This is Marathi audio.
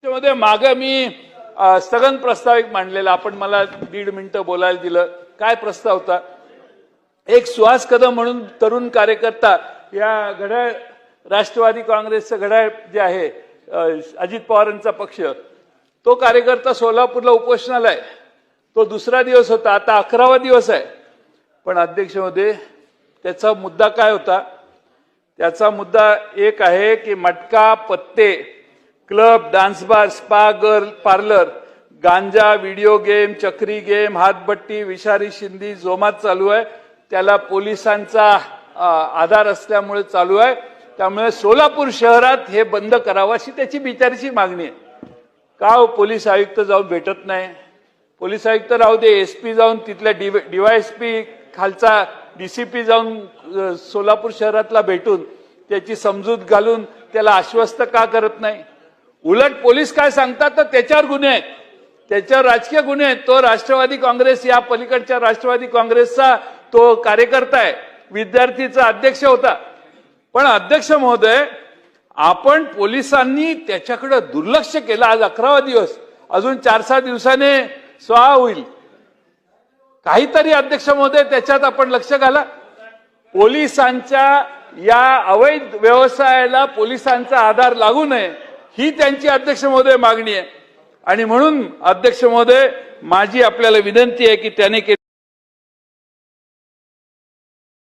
त्यामध्ये मागे मी स्थगन प्रस्ताव एक मांडलेला, आपण मला 1.5 मिनिटं बोलायला दिलं. काय प्रस्ताव होता? एक सुहास कदम म्हणून तरुण कार्यकर्ता, या घड्याळ राष्ट्रवादी काँग्रेसचं घड्याळ जे आहे अजित पवारांचा पक्ष, तो कार्यकर्ता सोलापूरला उपोषणाला आहे. तो दुसरा दिवस होता, आता 11वा दिवस आहे. पण अध्यक्ष महोदय, त्याचा मुद्दा काय होता? त्याचा मुद्दा एक आहे की मटका, पत्ते, club, dance bar, spa, girl parlour, गांजा, व्हिडिओ गेम, चक्री गेम, हातभट्टी, विषारी शिंदी जोमात चालू आहे. त्याला पोलिसांचा आधार असल्यामुळे चालू आहे. त्यामुळे सोलापूर शहरात हे बंद करावं अशी त्याची बिचारीची मागणी आहे. का पोलीस आयुक्त जाऊन भेटत नाही? पोलीस आयुक्त राहू दे, एसपी जाऊन, तिथल्या डीवायएसपी खालचा डीसीपी जाऊन सोलापूर शहरातला भेटून त्याची समजूत घालून त्याला आश्वस्त का करत नाही? उलट पोलीस काय सांगतात तर त्याच्यावर गुन्हे आहेत, त्याच्यावर राजकीय गुन्हे आहेत. तो राष्ट्रवादी काँग्रेस, या पलीकडच्या राष्ट्रवादी काँग्रेसचा तो कार्यकर्ता आहे, विद्यार्थीचा अध्यक्ष होता. पण अध्यक्ष महोदय, आपण पोलिसांनी त्याच्याकडे दुर्लक्ष केलं. आज 11वा दिवस, अजून 4-6 दिवसाने स्वाहा होईल. काहीतरी अध्यक्ष महोदय त्याच्यात आपण लक्ष घाला. पोलिसांच्या या अवैध व्यवसायाला पोलिसांचा आधार लागू नये, ही त्यांची अध्यक्ष महोदय मागणी आहे. आणि म्हणून अध्यक्ष महोदय, माझी आपल्याला विनंती आहे की त्याने